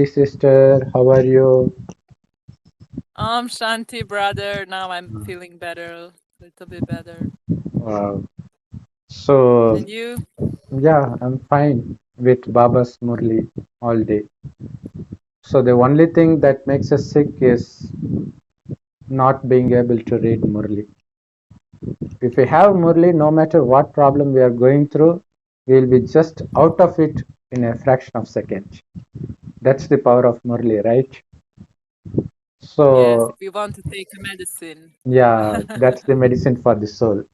Sister, how are you? Shanti, brother. Now I'm feeling better, a little bit better. Wow. So, And you? yeah, I'm fine with Baba's Murli all day. So, the only thing that makes us sick is not being able to read Murli. If we have Murli, no matter what problem we are going through, we'll be just out of it in a fraction of a second. That's the power of Murli, right? Yes, if So, you want to take a medicine. yeah, that's the medicine for the soul.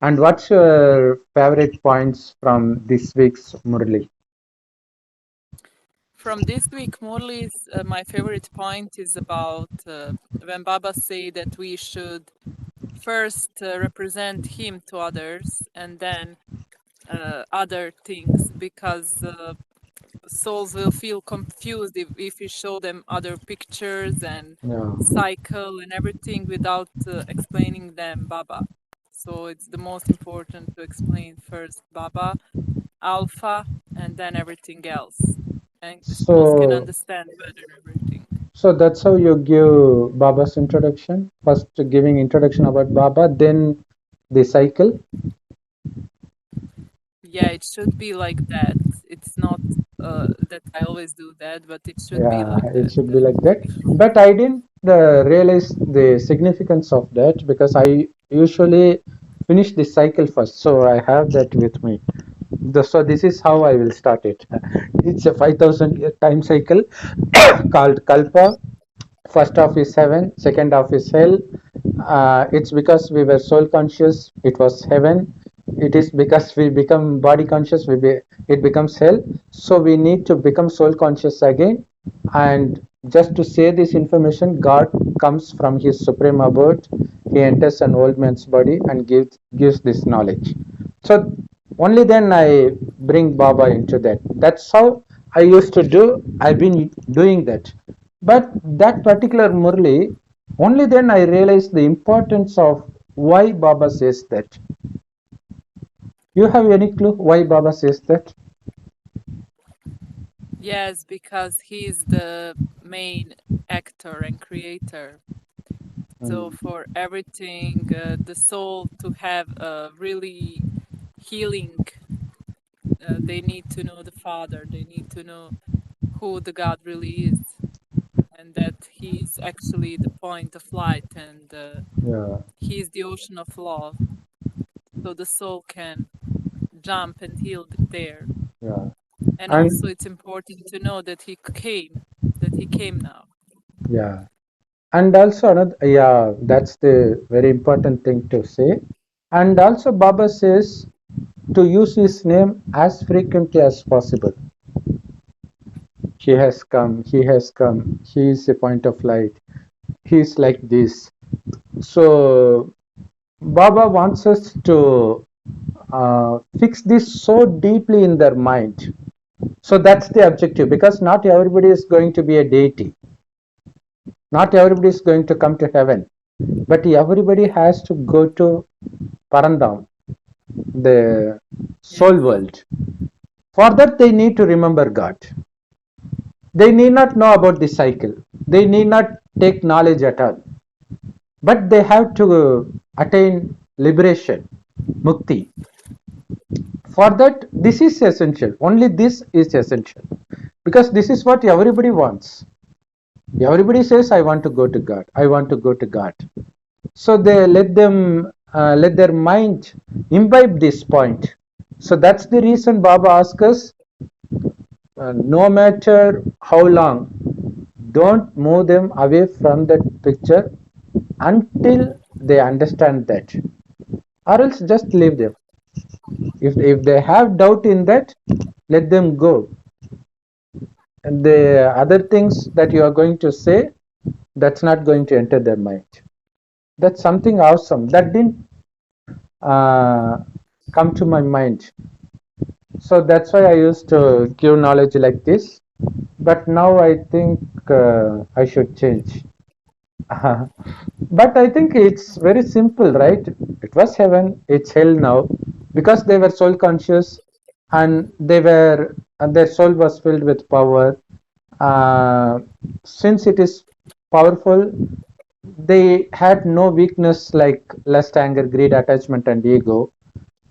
And what's your favorite points from this week's Murli? From this week, Murli's my favorite point is about when Baba say that we should first represent him to others and then other things because souls will feel confused if you show them other pictures and Yeah. cycle and everything without explaining them Baba. So it's the most important to explain first Baba, Alpha, and then everything else. And the souls can So, understand better everything. so that's how you give Baba's introduction. First, giving introduction about Baba, then the cycle. Yeah, it should be like that. It's not that I always do that, but it should be Yeah, like it that. should be like that. But I didn't realize the significance of that because I usually finish the cycle first. So I have that with me. So this is how I will start it. It's a 5,000 year time cycle called Kalpa. First half is heaven, second half is hell. It's because we were soul conscious, it was heaven. It is because we become body conscious, it becomes hell. So we need to become soul conscious again. And just to say this information, God comes from his supreme abode. He enters an old man's body and gives this knowledge. So only then I bring Baba into that. That's how I used to do. I've been doing that. But that particular Murli, only then I realized the importance of why Baba says that. You have any clue why Baba says that? Yes, because he's the main actor and creator. So Mm, for everything, the soul to have a really healing, they need to know the Father. They need to know who the God really is, and that He's actually the point of light, and yeah, He is the ocean of love. So the soul can jump and heal there. yeah. And also, And it's important to know that He came now. yeah. And also another, yeah, that's the very important thing to say. And also Baba says to use his name as frequently as possible. He has come, he has come, he is a point of light. He is like this. So Baba wants us to fix this so deeply in their mind. So that's the objective because not everybody is going to be a deity. Not everybody is going to come to heaven. But everybody has to go to Parandam, the soul Yes. world. For that, they need to remember God. They need not know about the cycle. They need not take knowledge at all. But they have to attain liberation, mukti. For that, this is essential. Only this is essential. Because this is what everybody wants. Everybody says, I want to go to God. I want to go to God. So they let their mind imbibe this point. So that's the reason Baba asks us, no matter how long, don't move them away from that picture until they understand that, or else just leave them. If they have doubt in that, let them go. And the other things that you are going to say, that's not going to enter their mind. That's something awesome that didn't uh, come to my mind. So that's why I used to give knowledge like this. But now I think I should change. But I think it's very simple, right? It was heaven, it's hell now, because they were soul conscious and they were and their soul was filled with power. uh, since it is powerful, they had no weakness like lust, anger, greed, attachment, and ego.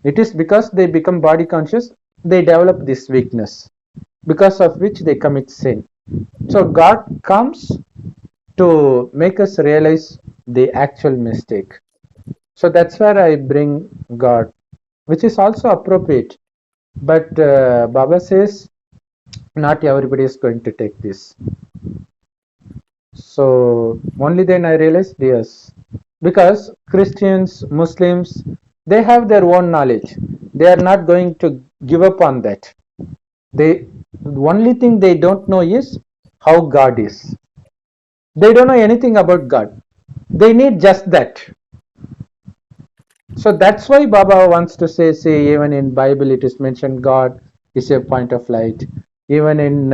It is because they become body conscious, they develop this weakness, because of which they commit sin. So God comes to make us realize the actual mistake. So that's where I bring God, which is also appropriate. But Baba says not everybody is going to take this. So only then I realized, yes, because Christians, Muslims, they have their own knowledge. They are not going to give up on that. They, the only thing they don't know is how God is. They don't know anything about God. They need just that. So that's why Baba wants to say even in Bible it is mentioned God is a point of light. Even in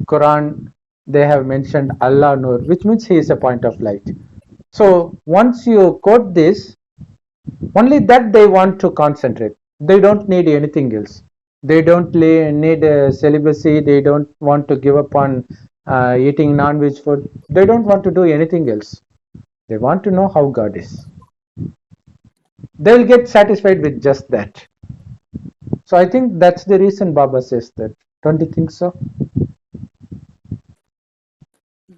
Quran they have mentioned Allah Nur, which means He is a point of light. So once you quote this, only that they want to concentrate. They don't need anything else. They don't need celibacy. They don't want to give up on eating non-veg food. They don't want to do anything else. They want to know how God is. They'll get satisfied with just that. So I think that's the reason Baba says that. Don't you think so?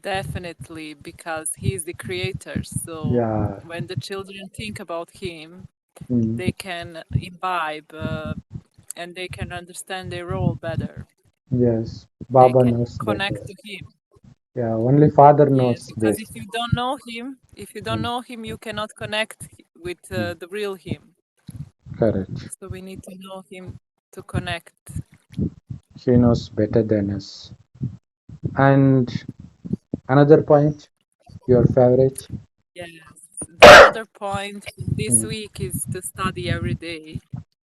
Definitely, because he is the creator. So Yeah. when the children think about him, Mm. they can imbibe and they can understand their role better. Yes. They Baba can knows better. connect to him. Yeah. Only Father Yes, knows because this. if you don't know him, Mm. you cannot connect with Mm. the real him. Correct. So we need to know him to connect. He knows better than us. And another point, your favorite. Yes. The other point this Mm. week is to study every day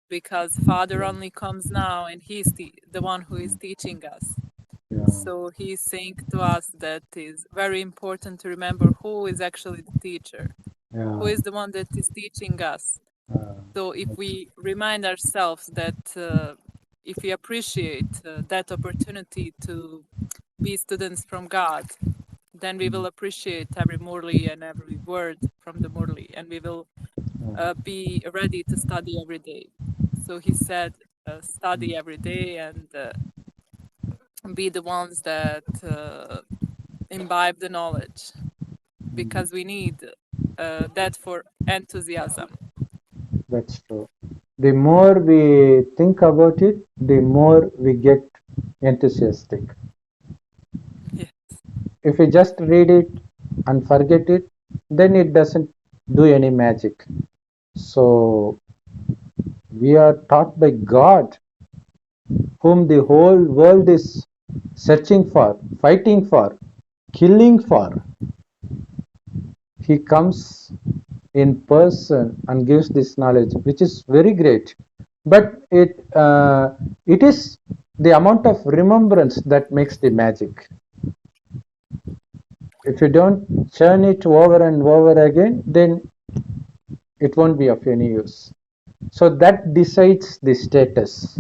because Father only comes now and he's the one who is teaching us. Yeah. So he's saying to us that is very important to remember who is actually the teacher, who Yeah. is the one that is teaching us. Uh, So if we remind ourselves that if we appreciate that opportunity to be students from God, then we will appreciate every Murli and every word from the Murli, and we will be ready to study every day. So he said, study every day and be the ones that imbibe the knowledge because we need that for enthusiasm. that's true. The more we think about it, the more we get enthusiastic. Yeah. If we just read it and forget it, then it doesn't do any magic. So we are taught by God, whom the whole world is searching for, fighting for, killing for. He comes in person and gives this knowledge, which is very great. But it is the amount of remembrance that makes the magic. If you don't churn it over and over again, then it won't be of any use. So that decides the status,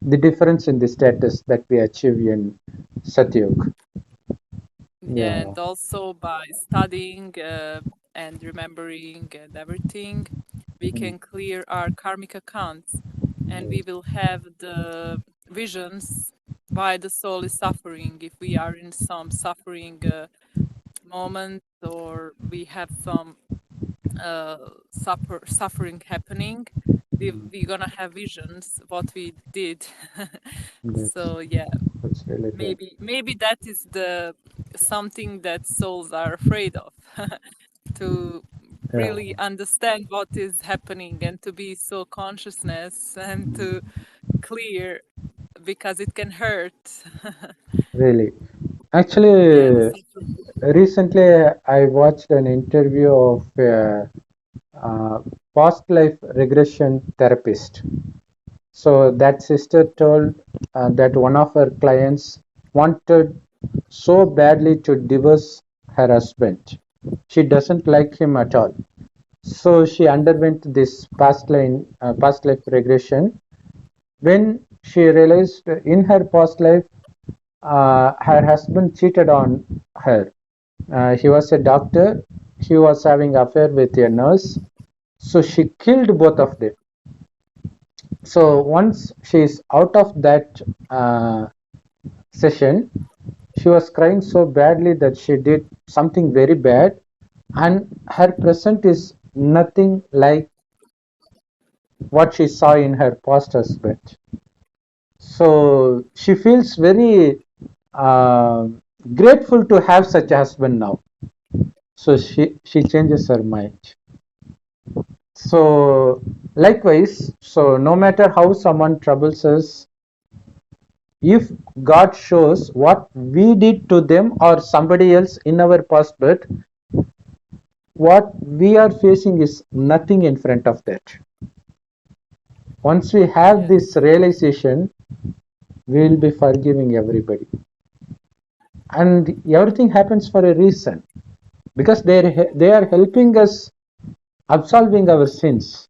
the difference in the status that we achieve in Satyug. Yeah, Yeah. and also by studying and remembering and everything, we Mm. can clear our karmic accounts and we Yes. will have the visions why the soul is suffering. If we are in some suffering moment or we have some suffering happening, we're gonna have visions what we did. That's So yeah, that's really good. maybe that is the something that souls are afraid of to Yeah, really understand what is happening and to be so consciousness and to clear because it can hurt. really. Yeah, the Actually, suffering. recently I watched an interview of a, uh, past life regression therapist. So that sister told that one of her clients wanted so badly to divorce her husband. She doesn't like him at all. So she underwent this past life regression. When she realized in her past life, her husband cheated on her. He was a doctor. He was having affair with a nurse. So she killed both of them. So once she is out of that session, she was crying so badly that she did something very bad, and her present is nothing like what she saw in her past husband. So she feels very uh, grateful to have such a husband now. So she changes her mind. So likewise, so no matter how someone troubles us, if God shows what we did to them or somebody else in our past birth, what we are facing is nothing in front of that. Once we have Yes. this realization, we will be forgiving everybody. And everything happens for a reason, because they are helping us absolving our sins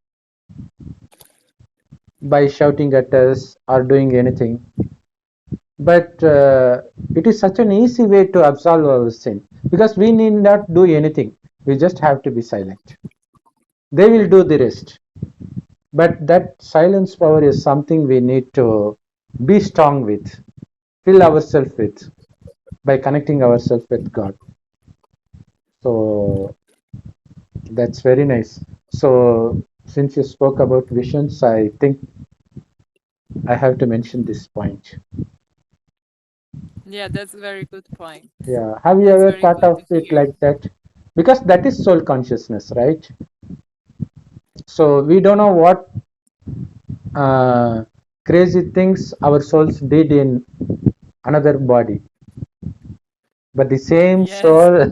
by shouting at us or doing anything. But it is such an easy way to absolve our sin, because we need not do anything. We just have to be silent. They will do the rest. But that silence power is something we need to be strong with, fill ourselves with, by connecting ourselves with God. So that's very nice. So since you spoke about visions, I think I have to mention this point. Yeah, that's a very good point. Yeah. Have you That's ever very thought good of to it hear. like that? Because that is soul consciousness, right? So we don't know what uh, crazy things our souls did in another body, but the same Yes. soul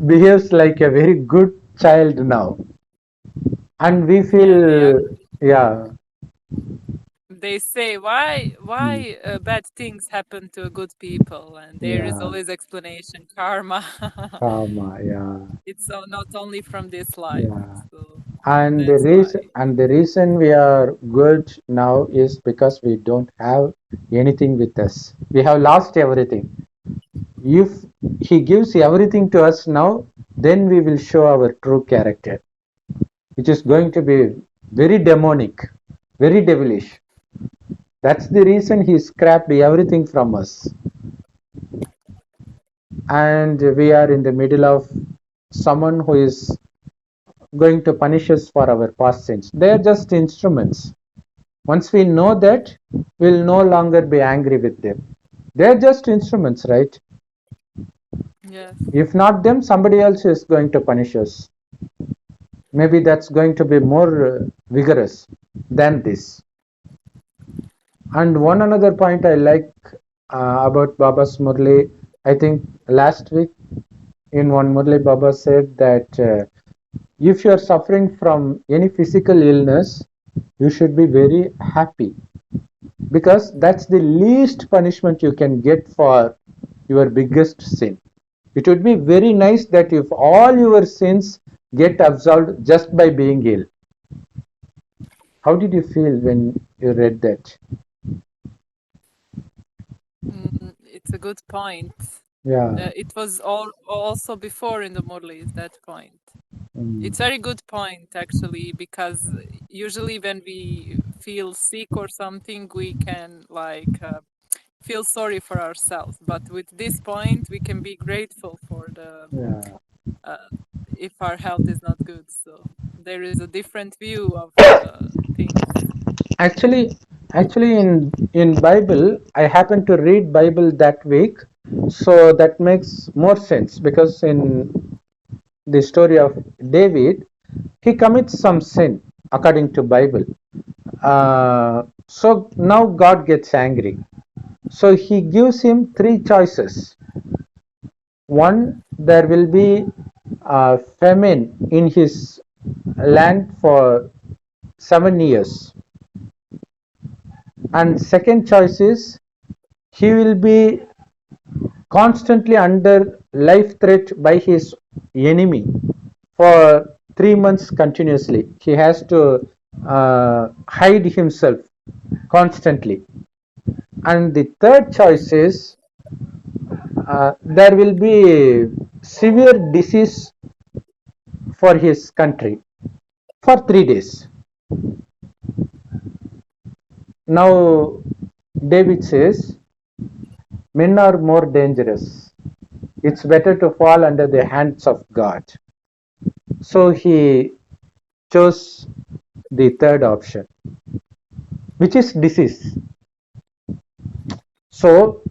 behaves like a very good child now, and we Yeah, they are. feel, yeah, They say why bad things happen to good people, and there is yeah, always explanation, karma. karma, yeah, It's not only from this life, yeah. so And that's why. the reason we are good now is because we don't have anything with us. We have lost everything. If he gives everything to us now, then we will show our true character, which is going to be very demonic, very devilish. That's the reason he scrapped everything from us. And we are in the middle of someone who is going to punish us for our past sins. They are just instruments. Once we know that, we'll no longer be angry with them. They're just instruments, right? Yes. If not them, somebody else is going to punish us. Maybe that's going to be more vigorous than this. And one another point I like about Baba's Murli, I think last week in one Murli, Baba said that if you are suffering from any physical illness, you should be very happy, because that's the least punishment you can get for your biggest sin. It would be very nice that if all your sins get absolved just by being ill. How did you feel when you read that? It's a good point. Yeah. It was also before in the Murlis, that point. Mm. It's very good point actually, because usually when we feel sick or something, we can like feel sorry for ourselves. But with this point, we can be grateful for the Yeah. if our health is not good. So there is a different view of things. Actually, in Bible, I happened to read Bible that week, so that makes more sense, because in the story of David, he commits some sin according to Bible. So now God gets angry. So he gives him three choices. One, there will be famine in his land for 7 years. And second choice is he will be constantly under life threat by his enemy for 3 months continuously. He has to hide himself constantly. And the third choice is there will be severe disease for his country for 3 days. Now, David says, men are more dangerous. It's better to fall under the hands of God. So he chose the third option, which is disease. So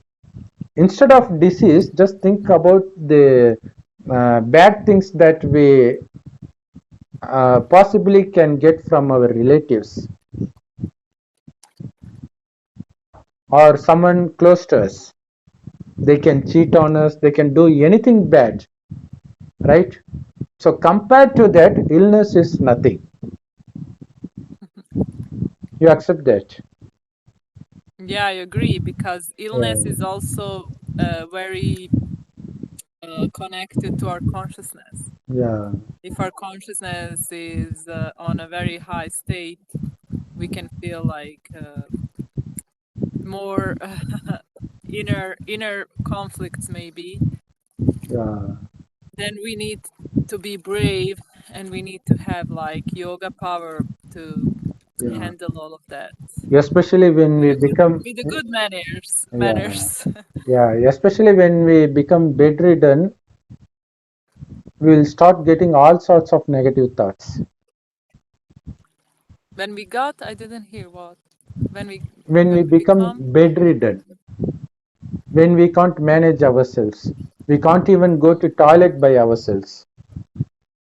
instead of disease, just think about the bad things that we possibly can get from our relatives or someone close to us. They can cheat on us, they can do anything bad, right? So compared to that, illness is nothing. You accept that? Yeah, I agree, because Yeah, illness is also very connected to our consciousness. yeah, If our consciousness is on a very high state, we can feel like more inner conflicts maybe. yeah, Then we need to be brave, and we need to have like yoga power to yeah. handle all of that Especially when with we a good become, with a good yeah, manners. yeah, especially when we become bedridden, we'll start getting all sorts of negative thoughts. When we got, I didn't hear what. When we When we when we become become. bedridden, when we can't manage ourselves, we can't even go to toilet by ourselves.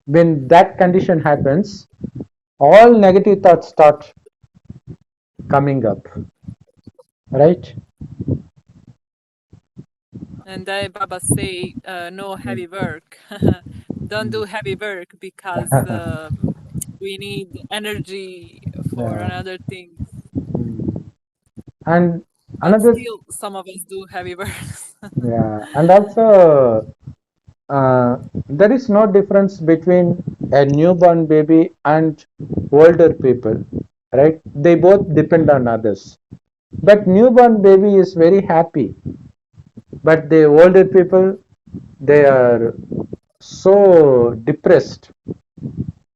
When that condition happens, all negative thoughts start coming up, right? And then Baba say, no heavy work. Don't do heavy work, because we need energy for Yeah. another things. And But another, still, some of us do heavy works. yeah, and also there is no difference between a newborn baby and older people, right? They both depend on others. But newborn baby is very happy, but the older people, they are so depressed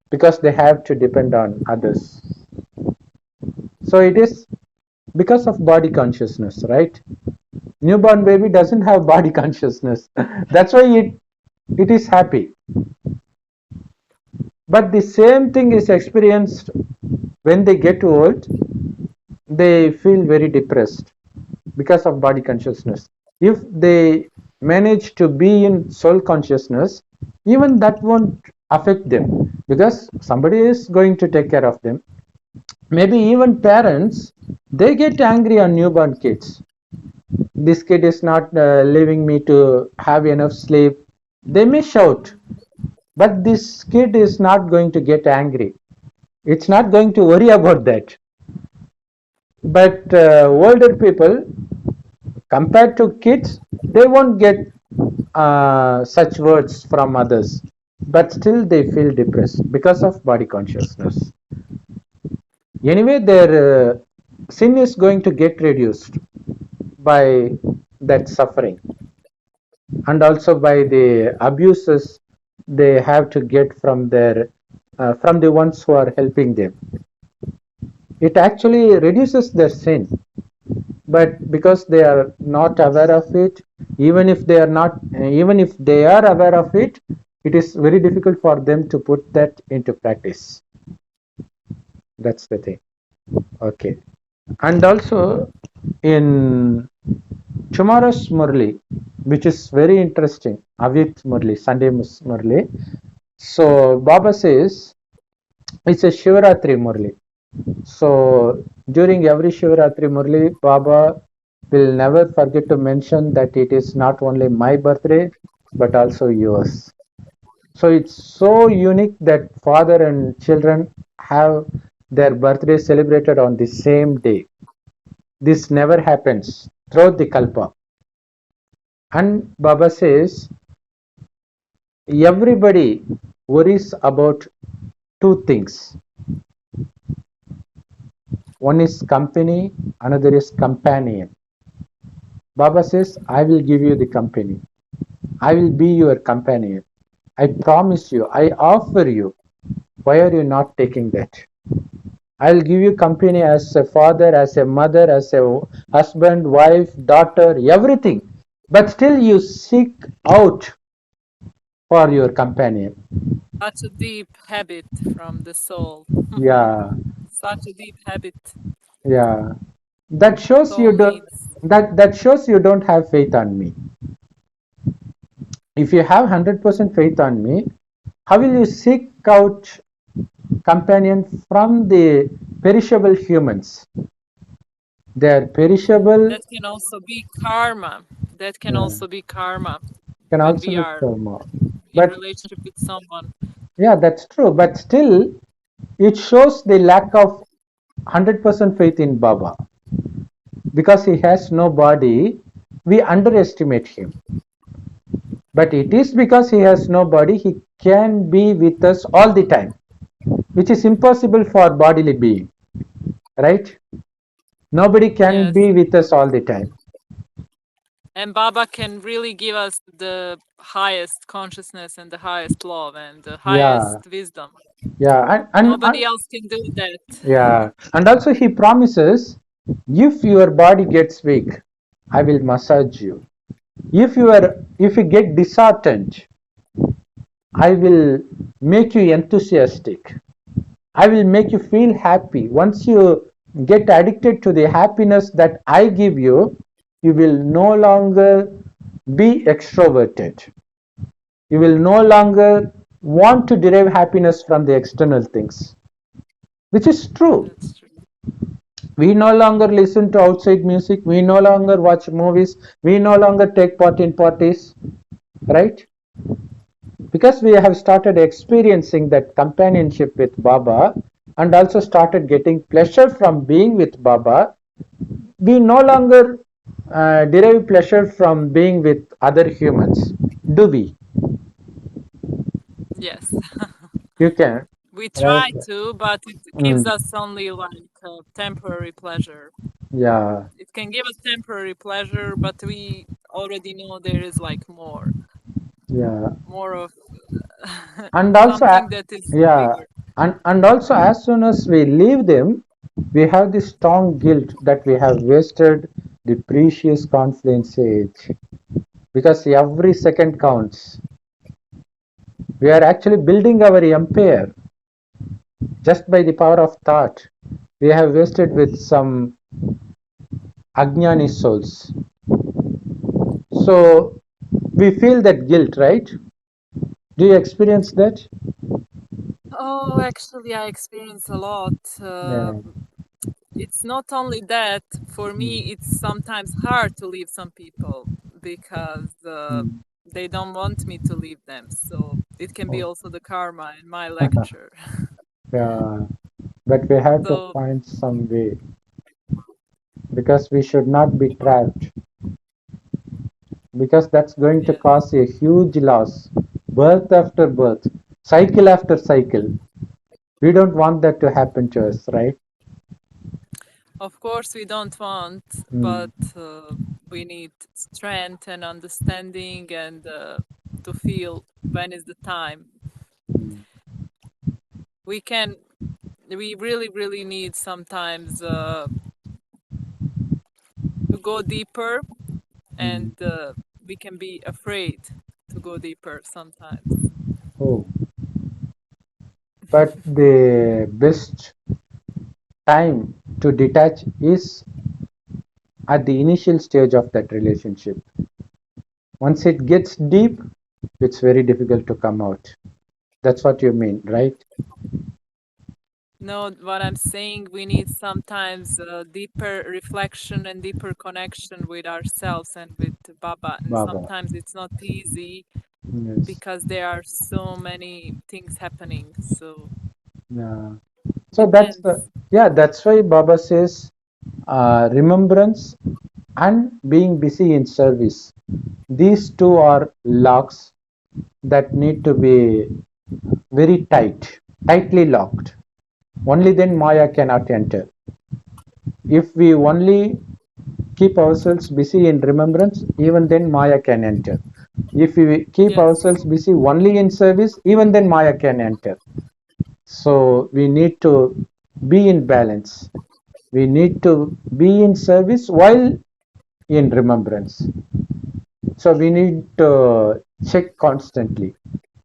because they have to depend on others. So it is because of body consciousness, right? Newborn baby doesn't have body consciousness. That's why it is happy. But the same thing is experienced when they get old. They feel very depressed because of body consciousness. If they manage to be in soul consciousness, even that won't affect them because somebody is going to take care of them. Maybe even parents, they get angry on newborn kids. This kid is not leaving me to have enough sleep. They may shout, but this kid is not going to get angry. It's not going to worry about that. But older people, compared to kids, they won't get such words from others, but still they feel depressed because of body consciousness. Anyway, their sin is going to get reduced by that suffering and also by the abuses they have to get from their from the ones who are helping them. It actually reduces their sin, but because they are not aware of it, even if they are aware of it, it is very difficult for them to put that into practice. That's the thing. Okay. And also in tomorrow's Murli, which is very interesting, Avit Murli, Sunday Murli. So Baba says it's a Shivaratri Murli. So during every Shivaratri Murli, Baba will never forget to mention that it is not only my birthday but also yours. So it's so unique that father and children have their birthday celebrated on the same day. This never happens throughout the Kalpa. And Baba says everybody worries about two things. One is company, another is companion. Baba says, I will give you the company, I will be your companion, I promise you, I offer you. Why are you not taking that? I'll give you company as a father, as a mother, as a husband, wife, daughter, everything, but still you seek out for your companion. Such a deep habit from the soul. Yeah, Such a deep habit yeah. That shows you soul don't. needs. That shows you don't have faith on me. If you have 100% faith on me, how will you seek out companion from the perishable humans? They are perishable. That can also be karma. That can Yeah, also be karma can when also we be are karma. in But relationship with someone. yeah, that's true. But still, it shows the lack of 100% faith in Baba. Because he has no body, we underestimate him. But it is because he has no body, he can be with us all the time, which is impossible for bodily being, right? Nobody can Yes, be of with us course. all the time. And Baba can really give us the highest consciousness and the highest love and the highest Yeah, wisdom. yeah, Nobody else can do that. yeah, and also he promises, if your body gets weak, I will massage you. If you get disheartened, I will make you enthusiastic. I will make you feel happy. Once you get addicted to the happiness that I give you, you will no longer be extroverted. You will no longer want to derive happiness from the external things, which is true. That's true. We no longer listen to outside music. We no longer watch movies. We no longer take part in parties, right? Because we have started experiencing that companionship with Baba and also started getting pleasure from being with Baba, we no longer derive pleasure from being with other humans, do we? Yes. You can, We right? try to, but it gives Mm, us only like temporary pleasure. yeah, It can give us temporary pleasure, but we already know there is like yeah, more of and also, something that is yeah, bigger. and also, as soon as we leave them, we have this strong guilt that we have wasted the precious confluence age because every second counts. We are actually building our empire just by the power of thought. We have wasted with some Ajnani souls. So we feel that guilt, right? Do you experience that? Oh, actually, I experience a lot. Yeah. It's not only that, for Mm. me, it's sometimes hard to leave some people because Mm. they don't want me to leave them. So it can be Oh. also the karma in my lecture. Yeah. But we have to So, find some way because we should not be trapped because that's going to yes. cause a huge loss, birth after birth, cycle after cycle. We don't want that to happen to us, right? Of course, we don't want, Mm. but we need strength and understanding and to feel when is the time. Mm. We can, we really, really need sometimes to go deeper, Mm. and we can be afraid to go deeper sometimes. Oh, but the best time to detach is at the initial stage of that relationship. Once it gets deep, it's very difficult to come out. That's what you mean, right? No, what I'm saying, we need sometimes deeper reflection and deeper connection with ourselves and with Baba. And Baba. sometimes it's not easy Yes. because there are so many things happening. So Yeah. So that's the, depends. yeah, that's why Baba says remembrance and being busy in service. These two are locks that need to be very tightly locked. Only then Maya cannot enter. If we only keep ourselves busy in remembrance, even then Maya can enter. If we keep Yes. ourselves busy only in service, even then Maya can enter. So we need to be in balance. We need to be in service while in remembrance. So we need to check constantly.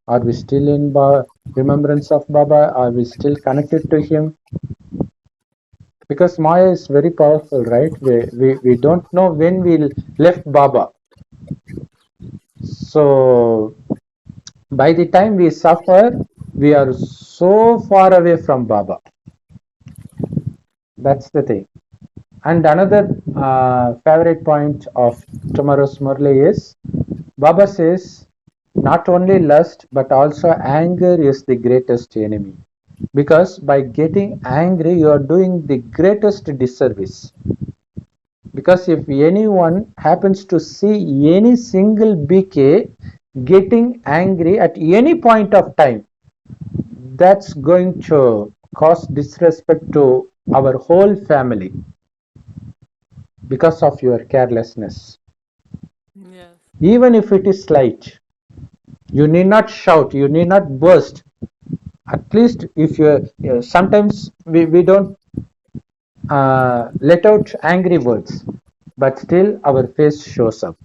Are we still in remembrance of Baba? Are we still connected to him? Because Maya is very powerful, right? We don't know when we left Baba. So by the time we suffer, we are so far away from Baba. That's the thing. And another favorite point of tomorrow's Murli is Baba says not only lust but also anger is the greatest enemy. Because by getting angry, you are doing the greatest disservice. Because if anyone happens to see any single BK getting angry at any point of time, that's going to cause disrespect to our whole family because of your carelessness. Yes. Even if it is slight, you need not shout, you need not burst. At least if you sometimes we don't let out angry words, but still our face shows up.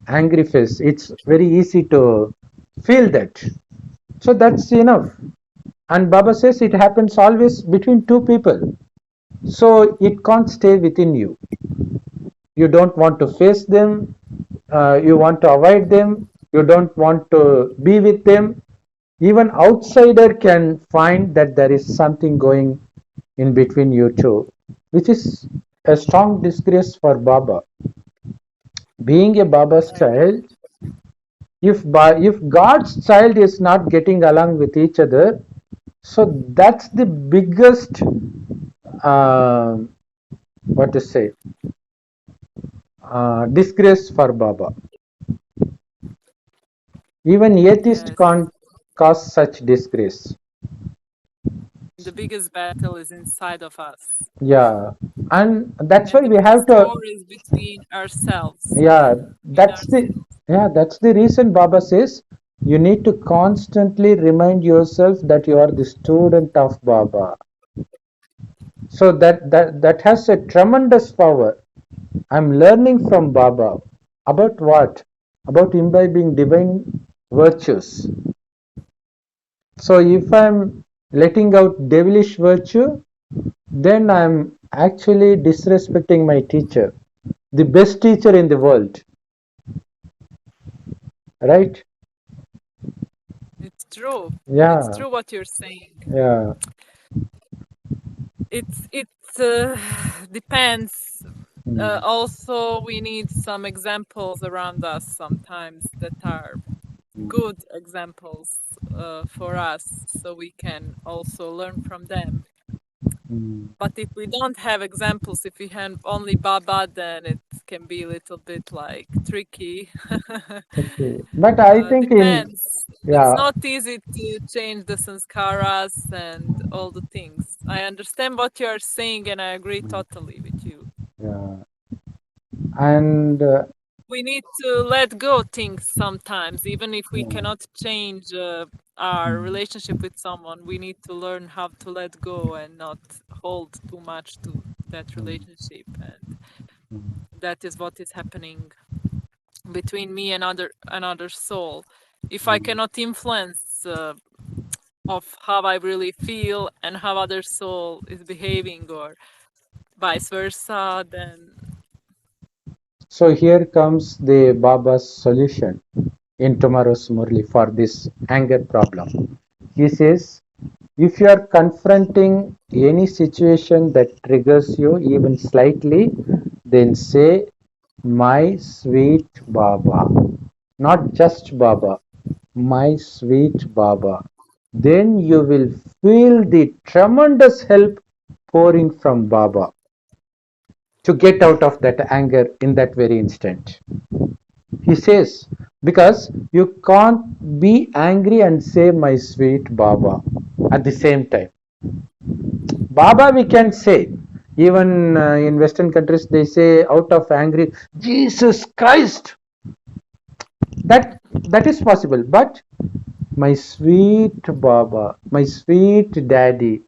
Angry face, it's very easy to feel that. So that's enough. And Baba says it happens always between two people. So it can't stay within you. You don't want to face them, you want to avoid them, you don't want to be with them. Even outsider can find that there is something going in between you two, which is a strong disgrace for Baba. Being a Baba's I agree. child, if God's child is not getting along with each other, so that's the biggest uh, what to say disgrace for Baba. Even atheist Yes. can't cause such disgrace. The biggest battle is inside of us. Yeah, and that's why And the we have biggest to. war is between ourselves. Yeah, In that's the ourselves. that's the reason Baba says you need to constantly remind yourself that you are the student of Baba. So that has a tremendous power. I'm learning from Baba. About what? About imbibing divine virtues. So if I'm letting out devilish virtue, then I'm actually disrespecting my teacher, the best teacher in the world, right? It's true. It's Yeah, true what you're saying. yeah. It depends. Mm, Also, we need some examples around us sometimes that are mm, good examples for us, so we can also learn from them. mm. But if we don't have examples, if we have only Baba, then it can be a little bit like tricky. Okay. But I think in Depends. It's yeah, not easy to change the sanskaras and all the things. I understand what you're saying and I agree totally with you. yeah, and We need to let go things sometimes, even if we yeah, cannot change our mm, relationship with someone. We need to learn how to let go and not hold too much to that mm, relationship. And mm, that is what is happening between me and another soul. If I mm. cannot influence of how I really feel and how other soul is behaving, or vice versa, then So here comes the Baba's solution in tomorrow's Murli for this anger problem. He says, if you are confronting any situation that triggers you even slightly, then say, my sweet Baba. Not just Baba, my sweet Baba. Then you will feel the tremendous help pouring from Baba to get out of that anger in that very instant. He says, because you can't be angry and say, my sweet Baba at the same time. Baba, we can say, Even in Western countries, they say out of angry, Jesus Christ. That is possible. But my sweet Baba, my sweet Daddy.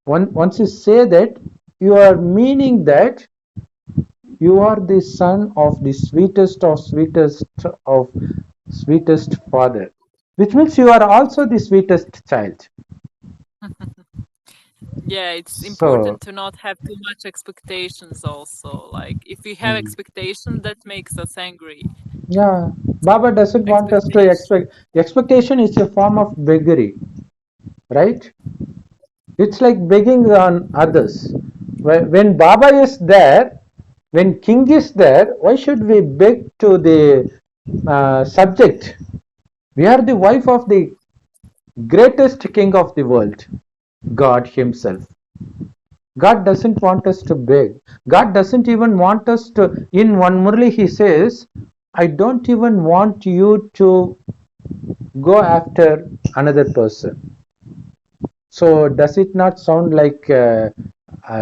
Once you say that, you are meaning that you are the son of the sweetest of sweetest father, which means you are also the sweetest child. Yeah, it's So important to not have too much expectations also. Like if we have expectation, that makes us angry. yeah, Baba doesn't want us to Expectation. expect. Expectation is a form of beggary, right? It's like begging on others. When Baba is there, when King is there, why should we beg to the subject? We are the wife of the greatest king of the world, God Himself. God doesn't want us to beg. God doesn't even want us to. In one Murli, He says, I don't even want you to go after another person. So, does it not sound like a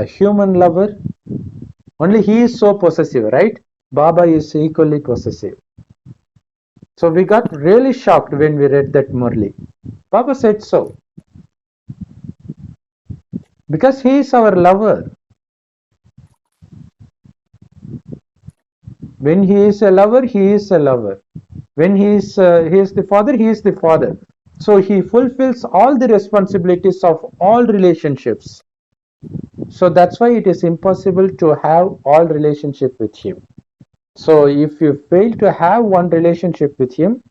human lover? Only he is so possessive, right? Baba is equally possessive. So, we got really shocked when we read that Murli. Baba said so because he is our lover. When he is a lover, he is a lover. When he is the father, he is the father. So he fulfills all the responsibilities of all relationships. So that's why it is impossible to have all relationship with him. So if you fail to have one relationship with him,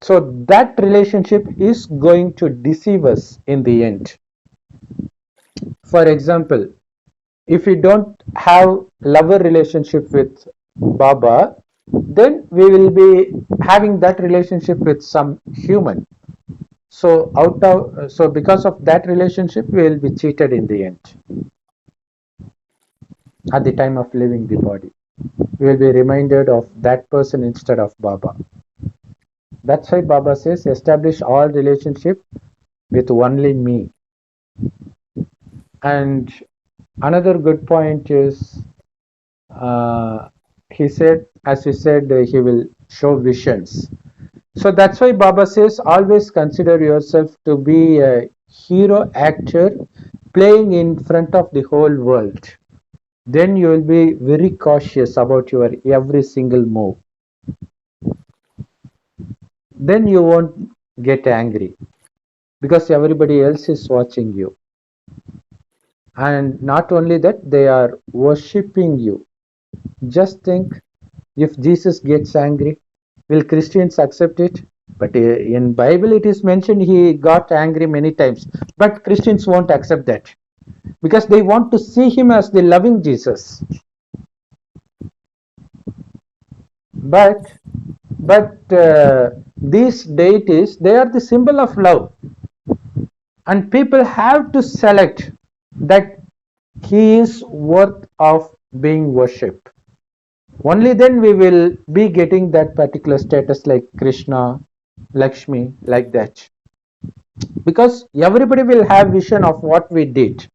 so that relationship is going to deceive us in the end. For example, if we don't have lover relationship with Baba, then we will be having that relationship with some human. So because of that relationship, we will be cheated in the end at the time of leaving the body. We will be reminded of that person instead of Baba. That's why Baba says, establish all relationship with only me. And another good point is, he said, as he said, he will show visions. So that's why Baba says, always consider yourself to be a hero actor playing in front of the whole world. Then you will be very cautious about your every single move. Then you won't get angry because everybody else is watching you. And not only that, they are worshipping you. Just think, if Jesus gets angry, will Christians accept it? But in Bible it is mentioned he got angry many times. But Christians won't accept that because they want to see him as the loving Jesus. But these deities, they are the symbol of love, and people have to select that he is worth of being worshipped. Only then we will be getting that particular status like Krishna, Lakshmi, like that. Because everybody will have vision of what we did.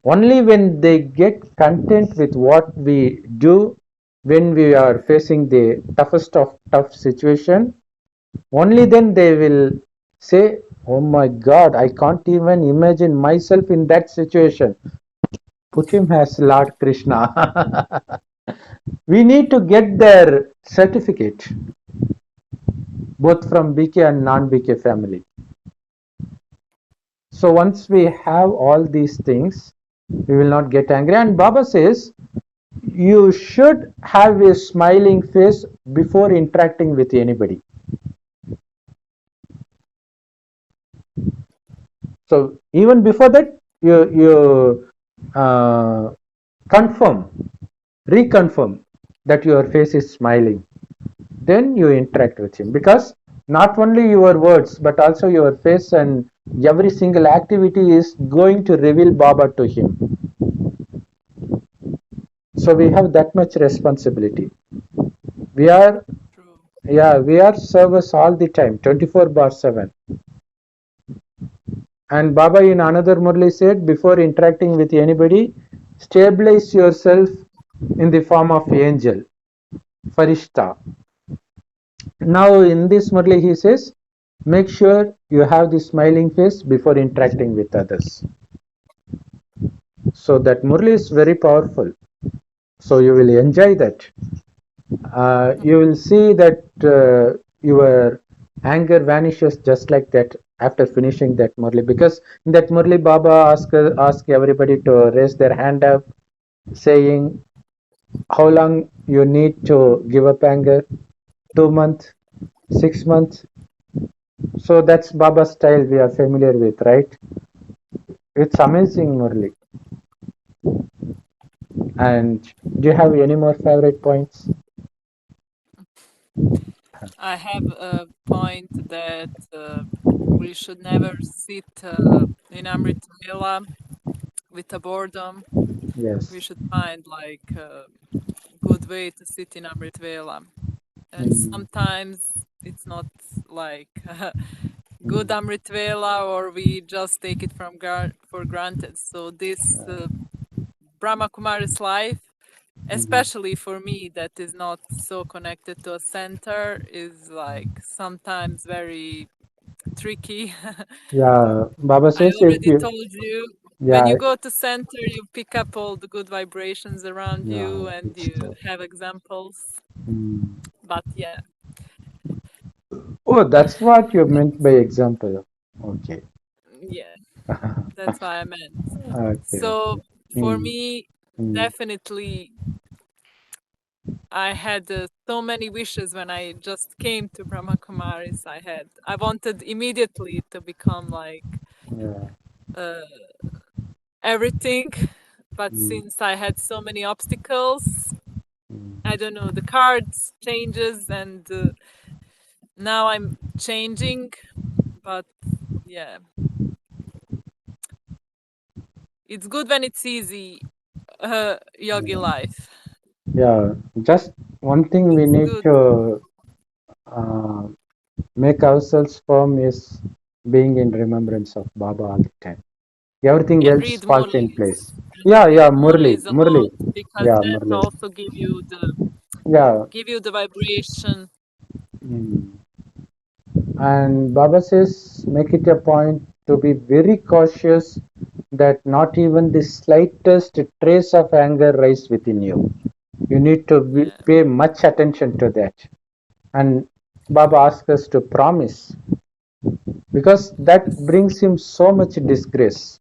Only when they get content with what we do, when we are facing the toughest of tough situation, only then they will say, oh my God, I can't even imagine myself in that situation. Put him as Lord Krishna. We need to get their certificate, both from BK and non-BK family. So once we have all these things, we will not get angry. And Baba says, you should have a smiling face before interacting with anybody. So even before that, you reconfirm that your face is smiling. Then you interact with him, because not only your words but also your face and every single activity is going to reveal Baba to him. So we have that much responsibility. We are, True. yeah, we are service all the time, 24/7. And Baba in another Murli said, before interacting with anybody, Stabilize yourself in the form of angel, Farishta. Now in this Murli he says, make sure you have the smiling face before interacting with others. So that Murli is very powerful. So you will enjoy that. You will see that your anger vanishes just like that after finishing that Murli. Because in that Murli, Baba ask everybody to raise their hand up, saying how long you need to give up anger, 2 months, 6 months. So that's Baba's style we are familiar with, right? It's amazing, Murli. And do you have any more favorite points? I have a point that we should never sit in Amrit Vela with a boredom. Yes. We should find like a good way to sit in Amrit Vela. And Mm, sometimes it's not like good mm, Amrit Vela, or we just take it for granted. So this Brahmakumaris life, mm. especially for me that is not so connected to a center, is like sometimes very tricky. Yeah, Baba I says if already you, told you, when yeah, you go to center, you pick up all the good vibrations around yeah, you and it's you true. have examples. Mm. But yeah, Oh, that's what you meant by example. Okay. yeah, that's what I meant. Okay. So for Mm, me, mm, definitely, I had so many wishes when I just came to Brahmakumaris. I wanted immediately to become like yeah. uh, everything, but Mm, since I had so many obstacles, I mm. don't know, the cards changes, and now I'm changing. But yeah, it's good when it's easy, yogi Yeah. life. Yeah. Just one thing we It's need good. to uh, make ourselves firm is being in remembrance of Baba all the time. Everything And else read falls in place. Murlis Yeah, and yeah, read Murli, Murlis a Murli. lot, because Yeah, that Murli. also Yeah. give you the vibration. Mm. And Baba says, make it a point to be very cautious that not even the slightest trace of anger rise within you. You need to Yeah, pay much attention to that. And Baba asks us to promise because that yes. brings him so much disgrace.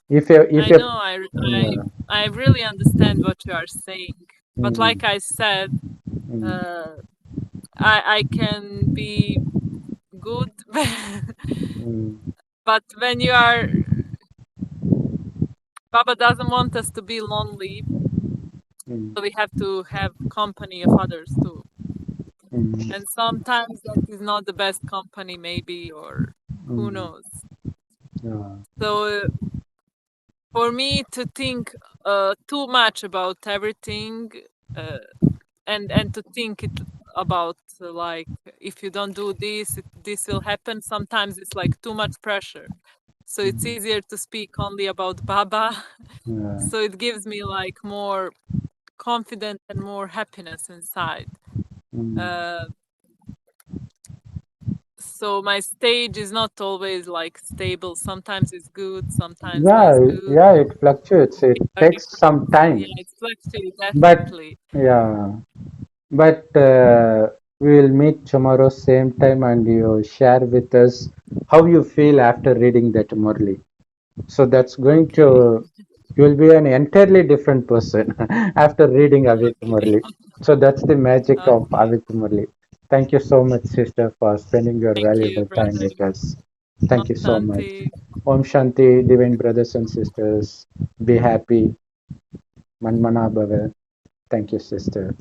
If I you, know. yeah, I really understand what you are saying, but mm, like I said, mm, uh, I can be good, mm, but when you are, Baba doesn't want us to be lonely, mm, so we have to have company of others too. mm, And sometimes that is not the best company, maybe, or who mm, knows. yeah, So for me to think too much about everything, uh, and to think it about like, if you don't do this, this will happen. Sometimes it's like too much pressure. So it's mm, easier to speak only about Baba. yeah, So it gives me like more confidence and more happiness inside. mm. Uh, so my stage is not always like stable. Sometimes it's good, sometimes less Yeah, good. yeah, it fluctuates. It It's very takes some yeah, time, it's fluctuating but definitely. yeah, but we will meet tomorrow same time, and you share with us how you feel after reading that Murli. So that's going Okay, to, you will be an entirely different person after reading Avit okay, Murli. So that's the magic of okay. Avit Murli. Thank you so much, sister, for spending your Thank you, valuable time brother. with us. Om Thank you so much. Shanti. Om Shanti, divine brothers and sisters. Be happy. Manmana Bhava. Thank you, sister.